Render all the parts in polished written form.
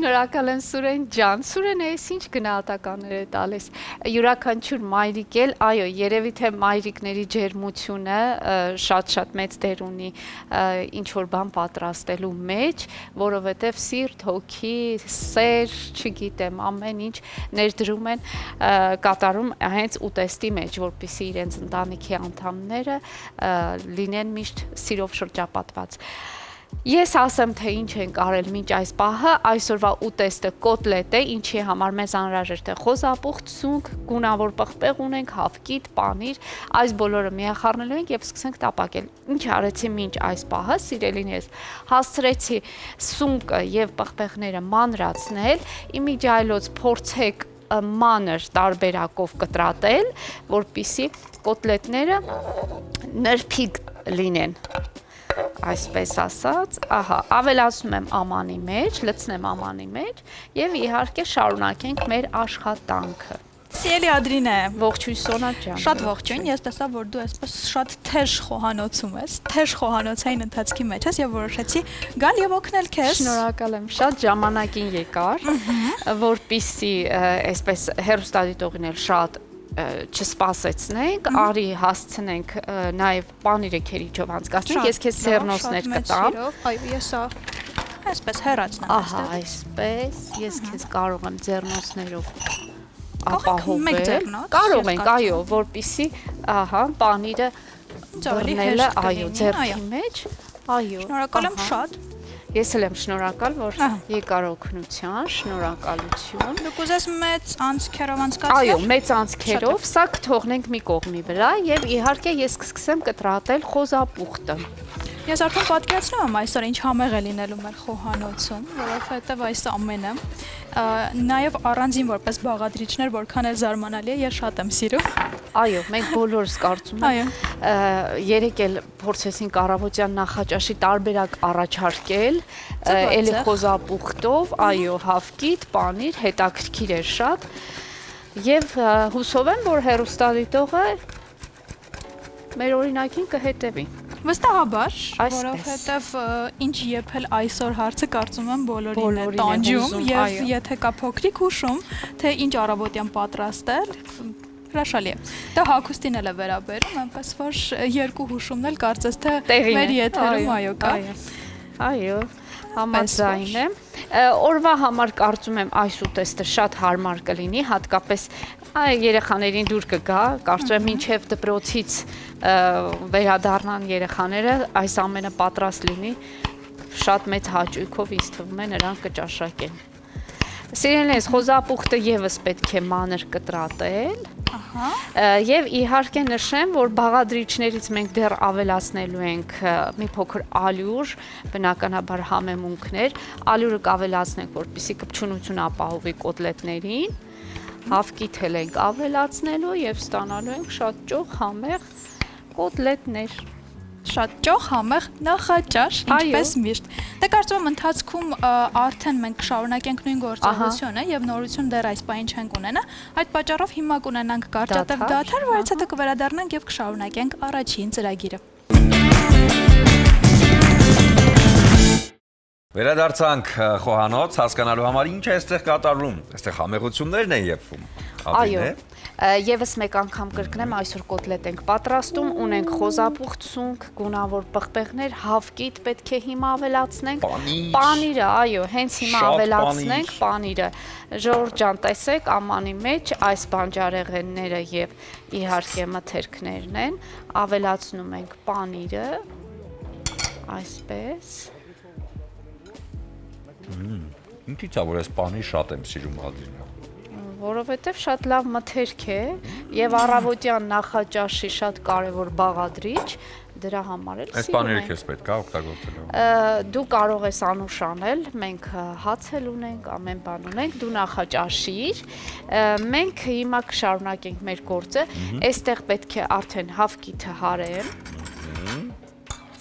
Շնորհակալ եմ Սուրեն ջան։ Սուրեն էս ինչ գնահատականներ է տալիս։ Յուրաքանչյուր մայրիկ էլ, այո, երևի թե մայրիկների ջերմությունը շատ-շատ մեծ դեր ունի ինչ որ բան պատրաստելու մեջ, որովհետև սիրտ, հոգի, սեր, չգիտեմ, ամեն ինչ ներդրում են կատարում հենց ուտեստի մեջ, որպեսզի իրենց ընտանիքի անդամները լինեն միշտ սիրով շրջապատված։ Ես ասեմ, թե ինչ ենք արել մինչ այս պահը, այսօրվա ուտեստը կոտլետ է, ինչի համար մեզ անհրաժեշտ է խոզապուխտ, սունկ, գունավոր պղպեղ ունենք, հավկիթ, պանիր, այս բոլորը միախառնելու ենք եւ սկսենք տապակել։ Ինչ արեցի մինչ այս պահը, սիրելիներս, հասցրեցի սունկը եւ պղպեղները մանրացնել, իմիջիայլոց փորձեք մանր տարբերակով կտրատել, որպեսզի կոտլետները նրբիկ լինեն։ Այսպես ասած, ահա, ավելացնում եմ ամանի մեջ, լցնեմ ամանի մեջ եւ իհարկե շարունակենք մեր աշխատանքը։ Սիրելի Ադրինե, Ողջույն Սոնա ջան։ Շատ ողջույն, ես տեսա, որ դու այսպես շատ թեժ խոհանոցում ես, թեժ խոհանոցային ընթացքի մեջ ես եւ որոշեցի գալ եւ օգնել քեզ։ Շնորհակալ եմ, շատ ժամանակին եկար, որպեսզի այսպես հեռուստադիտողին էլ շատ չսպասեցնենք, արի հասցնենք նաև պանիրը քերիչով անցկացնենք, ես քեզ ձեռնոցներ կտամ։ Այո, ես այսպես հեռացնեմ։ Ահա, այսպես, ես քեզ կարող եմ ձեռնոցներով ապահովել։ Կարող ենք, այո, որպեսզի, ահա, պանիրը բռնելը, այո, ձեռքի մեջ, այո։ Շնորհակալ եմ շատ։ Ես էլ եմ շնորհակալ, որ եկար օգնության, շնորհակալություն։ Դուք ուզես մեծ անցքերով անցկացնել։ Այո, մեծ անցքերով, սա կթողնենք մի կողմի վրա եւ իհարկե ես կսկսեմ կտրատել խոզապուխտը։ Ես արդեն պատկերացնում եմ այսօր ինչ համեղ է լինելու մեր խոհանոցում, որովհետև այս ամենը նաև առանձին որպես բաղադրիչներ որքան էլ զարմանալի է, ես շատ եմ սիրում։ Այո, մենք բոլորս կարծում եմ, երեք էլ փորձեցինք առավոտյան նախաճաշի տարբերակ առաջարկել, էլի խոզապուխտով, այո, հավկիթ, պանիր, հետաքրքիր էր շատ։ Եվ հուսով եմ, որ հեռուստադիտողը մեր օրինակին կհետևի։ Վստահաբար, որովհետև ինչ եփել այսօր հարցը կարծում եմ բոլորին է տանջում եւ եթե կա փոքրիկ հուշում, թե ինչ առավոտյան պատրաստել, հրաշալի է։ Դա հագուստին էլ է վերաբերում, այնպես որ երկու հուշումն էլ կարծես թե մեր եթերում այո կա։ Այո, համաձայն եմ։ Օրվա համար կարծում եմ այս ուտեստը շատ հարմար կլինի, հատկապես երեխաներին դուր կգա, կարծում եմ մինչև դպրոցից վերադառնան երեխաները, այս ամենը պատրաստ լինի, շատ մեծ հաճույքով ինձ թվում է նրանք կճաշակեն։ Սիրելիներս, խոզապուխտը եւս պետք է մանր կտրատել։ Եվ իհարկե նշեմ, որ բաղադրիչներից մենք դեռ ավելացնելու ենք մի փոքր ալյուր, բնականաբար համեմունքներ, ալյուրը կավելացնենք, որպեսզի կպչունություն ապահովի կոտլետներին, հավկիթ էլ ենք ավելացնելու եւ ստանալու ենք շատ ճոխ համեղ կոտլետներ։ Շատ ճոխ համեղ նախաճաշ, ինչպես միշտ։ Դե կարծում եմ ընթացքում արդեն մենք կշարունակենք նույն գործողությունը եւ նորություն դեռ այս պահին չենք ունենա։ Այդ պատճառով հիմա կունենանք կարճատև դադար, որից հետո կվերադառնանք եւ կշարունակենք առաջին ծրագիրը։ Վերադարձանք խոհանոց, հասկանալու համար ինչ է այստեղ կատարվում։ Այստեղ համեղություններն են եփվում։ Այո, եւս մեկ անգամ կրկնեմ, այսօր կոտլետ ենք պատրաստում, ունենք խոզապուխտ, սունկ, գունավոր պղպեղներ, հավկիթ պետք է հիմա ավելացնենք, պանիրը, այո, հենց հիմա ավելացնենք պանիրը։ Ժողովուրդ ջան, տեսեք, ամանի մեջ այս բանջարեղենները եւ իհարկե մթերքներն են, ավելացնում ենք պանիրը, այսպես։ Ինչի՞ց է, որ այս պանիր շատ եմ սիրում Ադրինե։ Որովհետև շատ լավ մթերք է եւ առավոտյան նախաճաշի շատ կարեւոր բաղադրիչ, դրա համար էլ սիրում եմ։ Այս պանիրը քեզ պետք է օգտագործել։ Դու կարող ես անուշ անել, մենք հաց էլ ունենք, ամեն բան ունենք, դու նախաճաշիր։ Մենք հիմա կշարունակենք մեր գործը, այստեղ պետք է արդեն հավկիթը հարեմ։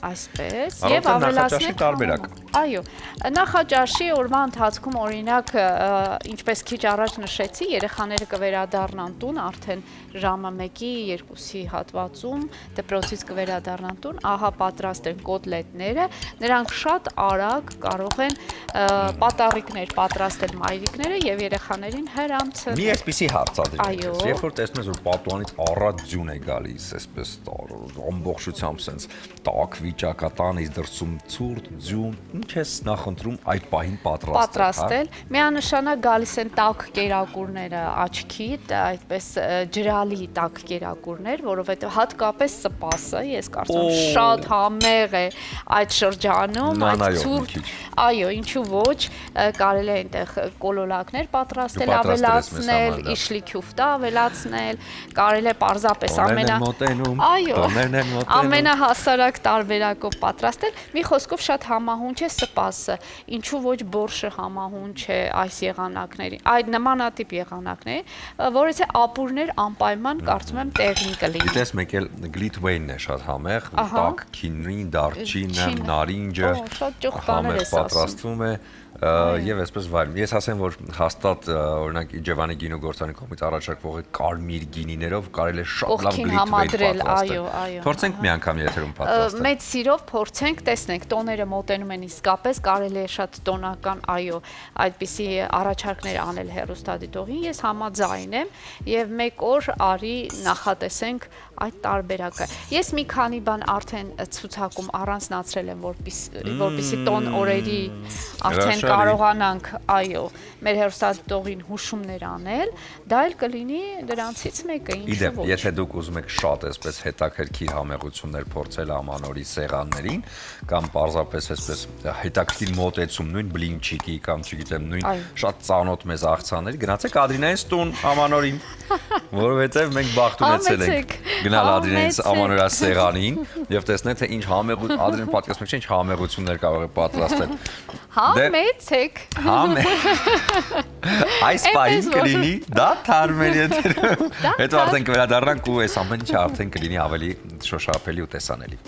Այսպես եւ ավելացնենք տարբերակ։ Այո, նախաճաշի օրվա ընթացքում օրինակ ինչպես քիչ առաջ նշեցի, երեխաները կվերադառնան տուն արդեն ժամը 1-ի 2-ի հատվածում դպրոցից կվերադառնան տուն, ահա պատրաստ են կոտլետները, նրանք շատ արագ կարող են պատառիկներ պատրաստել մայրիկները եւ երեխաներին հրամցնել։ Մի այսպիսի հարցադիր։ Այո։ Երբ որ տեսնես որ պատուանից առատ ձյուն է գալիս, այսպես ամբողջությամբ sense տաք վիճակատանից դրսում ցուրտ ձյուն, ինչ ես նախընտրում այդ պահին պատրաստել։ Միանշանակ գալիս են տաք կերակուրները աչքիդ, այդպես ջրալի տաք կերակուրներ, որովհետեւ հատկապես սպասը, ես կարծում եմ շատ համեղ է այդ շրջանում, այդ ցուրտ, այո, ինչու ոչ, կարելի է այնտեղ կոլոլակներ պատրաստել, ավելացնել, իշլիքյուֆտա ավելացնել, կարելի է պարզապես ամենահասարակ տարբերակով պատրաստել։ Մի խոսքով շատ համահունչ է սպասը, ինչու ոչ բորշը համահունչ է այս եղանակների, այդ նմանատիպ եղանակների, որից է ապուրներ անպայման կարծում եմ տեղին կլինի։ Գիտես, մեկ էլ գլիթվեյնն է շատ համեղ, տաք քինին, դարչինը, նարինջը, համեղ պատրաստվում է եւ այսպես վայր։ Ես ասեմ, որ հաստատ օրինակ Իջևանի գինու գործարանի կողմից առաջարկվող կարմիր գինիներով կարելի է շատ լավ գլիթվեյն պատրաստել։ Փորձենք մի անգամ եթերում պատրաստել։ Մեծ սիրով փորձենք, տեսնենք, տոները մոտենում են իսկապես, կարելի է շատ տոնական, այո, այդպիսի առաջարկներ անել հեռուստադիտողին, ես համաձայն եմ եւ մեկ օր արի նախատեսենք այդ տարբերակը։ Ես մի քանի բան արդեն ցուցակում առանձնացրել եմ, որպեսզի տոն օրերի արդեն կարողանանք, այո, մեր հեռուստադիտողին հուշումներ անել, դա էլ կլինի դրանցից մեկը, ինչու ոչ։ Եթե դուք ուզում եք շատ այսպես հետաքրքիր համեղություններ փորձել ամանորի սեղաններին, կամ պարզապես այսպես հետաքրքիր մոտեցում, նույն բլինչիկի կամ չգիտեմ, նույն շատ ծանոթ մեզ աղցանների, գնացեք Ադրինայից տուն ամանորին, որովհետև մենք բախտ ունեցել ենք գնալ Ադրինայից ամանորյա սեղանին եւ տեսնել թե ինչ համեղություն Ադրին պատկերացնում եք, ինչ համեղություններ կարող է պատրաստել։ Համեցեք։ Այս պահին կլինի դա թարմեր եթերում։ Հետո արդեն կվերադառնանք ու այս ամեն ինչը արդեն կլինի ավելի շոշափելի ու տեսանելի։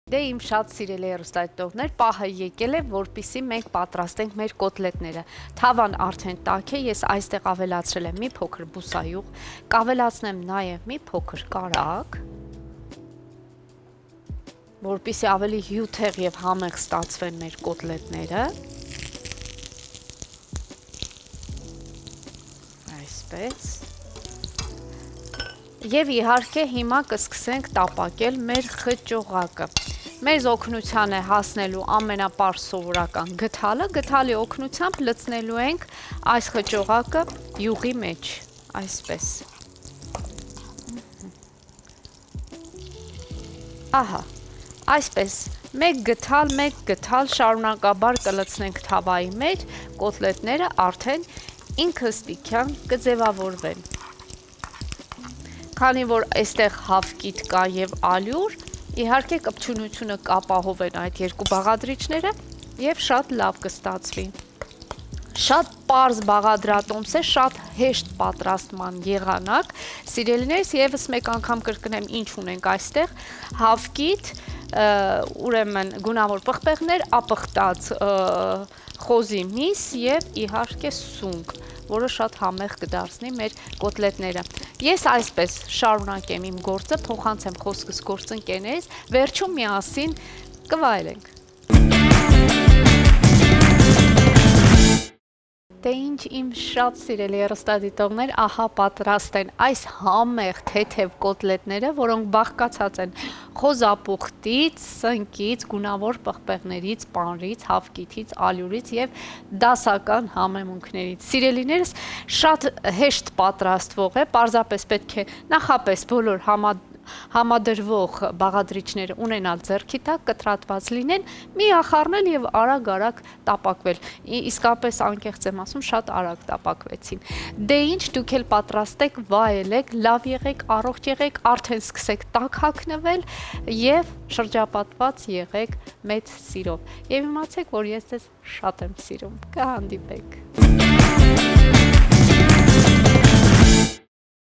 Դե իմ շատ սիրելի հեռուստադիտողներ, պահը եկել է, որպեսզի մենք պատրաստենք մեր կոտլետները։ Թավան արդեն տաք է, ես այստեղ ավելացրել եմ մի փոքր բուսայուղ, կավելացնեմ նաև մի փոքր կարագ, որպեսզի ավելի հյութեղ եւ համեղ ստացվեն մեր կոտլետները։ Այսպես։ Եվ իհարկե հիմա կսկսենք տապակել մեր խճողակը։ Մեզ օգնության է հասնելու ամենապարզ սովորական գդալը, գդալի օգնությամբ լցնելու ենք այս խճողակը յուղի մեջ, այսպես։ Ահա, այսպես, մեկ գդալ շարունակաբար կլցնենք թավայի մեջ, կոտլետները արդեն ինքնստիքյան կձևավորվեն։ Քանի որ այստեղ հավկիթ կա եւ ալյուր, իհարկե կպչունությունը կապահովեն այդ երկու բաղադրիչները եւ շատ լավ կստացվի։ Շատ պարզ բաղադրատոմս է, շատ հեշտ պատրաստման եղանակ։ Սիրելիներս, եւս մեկ անգամ կրկնեմ ինչ ունենք այստեղ, հավկիթ, ուրեմն գունավոր պղպեղներ, ապխտած խոզի միս եւ իհարկե սունկ, որը շատ համեղ կդարձնի մեր կոտլետները։ Ես այսպես շարունակեմ իմ գործը, փոխանցեմ խոսքս գործընկերներից, վերջում միասին կվայելենք։ Դե ինչ իմ շատ սիրելի հեռուստադիտողներ, ահա պատրաստ են այս համեղ թեթև կոտլետները, որոնք բաղկացած են խոզապուխտից, սնկից, գունավոր պղպեղներից, պանրից, հավկիթից, ալյուրից եւ դասական համեմունքներից։ Սիրելիներս, շատ հեշտ պատրաստվող է, պարզապես պետք է նախապես բոլոր համադրվող բաղադրիչները ունենալ ձեռքի տակ, կտրատված լինեն, միախառնել եւ արագ-արագ տապակվել։ Իսկապես անկեղծ եմ ասում, շատ արագ տապակվեցին։ Դե ինչ, դուք էլ պատրաստեք, վայելեք, լավ եղեք, առողջ եղեք, արդեն սկսեք տաք հագնվել եւ շրջապատված եղեք մեծ սիրով։ Եվ իմացեք, որ ես ձեզ շատ եմ սիրում։ Կհանդիպենք։